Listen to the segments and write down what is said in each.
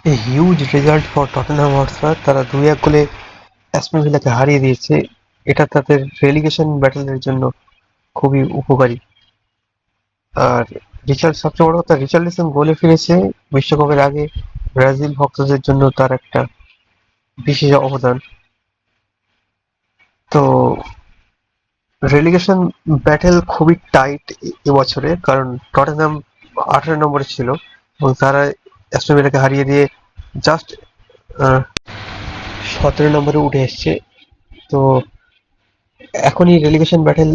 A huge result for Tottenham Hotspur, তারা 2-1 গোলে Aston ভিলাকে হারিয়ে দিয়েছে। এটা তাদের রেলিগেশন ব্যাটলের জন্য খুবই উপকারী। আর সবচেয়ে বড় কথা, রিচার্লিসন গোলে ফিরেছে বিশ্বকাপের আগে। ব্রাজিল ভক্তদের জন্য তার একটা বিশেষ অবদান। তো রেলিগেশন ব্যাটেল খুবই টাইট এবছরে, কারণ টটেনহাম 18 নম্বরে ছিল এবং তারা অ্যাস্টন ভিলাকে হারিয়ে দিয়ে জাস্ট 17 নম্বরে উঠে এসছে। তো এখনই রেলিগেশন ব্যাটেল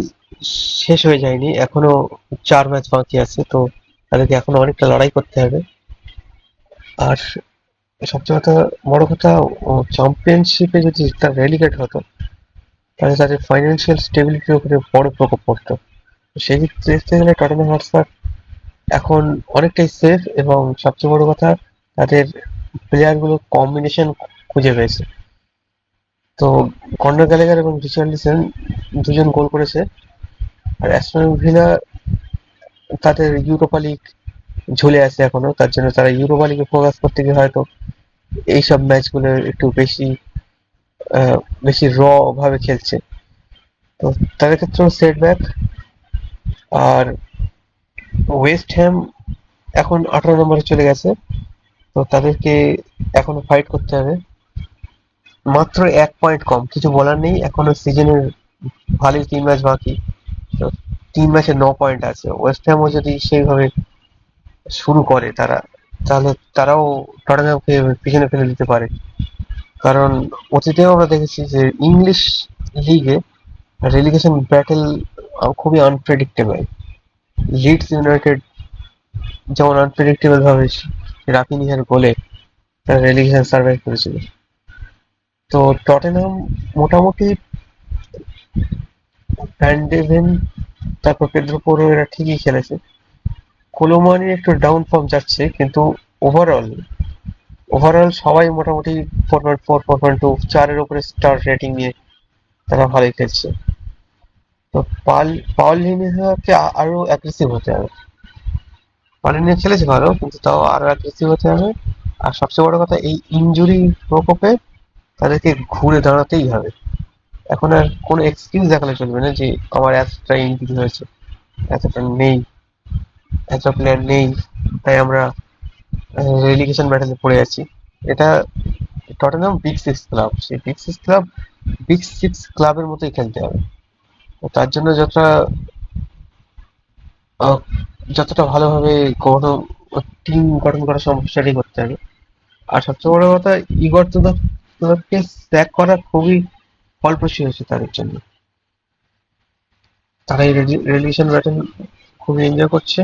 শেষ হয়ে যায়নি, এখনো 4 ম্যাচ বাকি আছে। তো তাদেরকে এখনো অনেকটা লড়াই করতে হবে। আর সবচেয়ে বড় কথা, চ্যাম্পিয়নশিপে যদি তারা রেলিগেট হতো তাহলে তাদের ফাইন্যান্সিয়াল স্টেবিলিটির উপরে বড় প্রভাব পড়তো। সেই দিক দেখতে গেলে টটেনহাম হটস্পার এখন অনেকটাই সেফ, এবং সবচেয়ে বড় কথা তাদের প্লেয়ার গুলো কম্বিনেশন খুঁজে পেয়েছে। তো কর্নার গ্যালাগার এবং রিচার্লিসন দুজন গোল করেছে। আর অ্যাস্টন ভিলা তাদের ইউরোপা লিগ ঝুলে আছে এখনো, তার জন্য তারা ইউরোপা লিগে ফোকাস করতে গিয়ে হয়তো এইসব ম্যাচগুলো একটু বেশি ভাবে খেলছে। তো তাদের ক্ষেত্রেও সেটব্যাক। আর ওয়েস্ট হ্যাম এখন 18 নম্বরে চলে গেছে, তো তাদেরকে এখনো ফাইট করতে হবে। মাত্র 1 পয়েন্ট কম, কিছু বলার নেই, এখনো সিজনের ভালোই 3 ম্যাচ বাকি। তো 3 ম্যাচে 9 পয়েন্ট আছে। ওয়েস্ট হ্যামও যদি সেইভাবে শুরু করে তারা, তাহলে তারাও টটেনহামকে পিছনে ফেলে দিতে পারে। কারণ অতীতেও আমরা দেখেছি যে ইংলিশ লিগে রেলিগেশন ব্যাটেল খুবই আনপ্রেডিক্টেবল। লিডস ইউনাইটেড যেমন আনপ্রেডিক্টেবল ভাবে রাফিনিহার গোলে তারা রেলিগেশন সার্ভাইভ করেছিল। তো টটেনহাম মোটামুটি ভ্যান্ডেভেন, তারপর পেদ্রো পোরো এরা ঠিকই খেলেছে। কোলোমানির একটু ডাউন ফর্ম যাচ্ছে, কিন্তু ওভারঅল ওভারঅল সবাই মোটামুটি 4.4, 4.2, 4-এর উপরে স্টার রেটিং নিয়ে তারা ভালোই খেলছে। তো পাউলিনিয়াকে আরো অ্যাগ্রেসিভ হতে হবে। পাউলিনিয়া খেলেছে ভালো, কিন্তু তাও আরো অ্যাগ্রেসিভ হতে হবে। আর সবচেয়ে বড় কথা, এই ইনজুরি প্রকোপে তাদেরকে ঘুরে দাঁড়াতেই হবে। এখন আর কোনো এক্সকিউজ দেখালে চলবে না যে আমার এতটা ইনজুরি হয়েছে, এতটা নেই, এতটা প্লেয়ার নেই, তাই আমরা রেলিগেশন ব্যাটেলে পড়ে আছি। এটা টটেনহাম বিগ সিক্স ক্লাব, সেই বিগ সিক্স ক্লাবের মতোই খেলতে হবে। তো তার জন্য আহ, যতটা ভালোভাবে কোনো টিম গঠন করা সম্ভব সেটাই করতে হবে। আর সবচেয়ে বড় কথা, ইগর তুদোরকে স্যাক করা খুবই ফলপ্রসূ হয়েছে তাদের জন্য। তারা এই রেলিগেশন ব্যাটেল খুবই এনজয় করছে।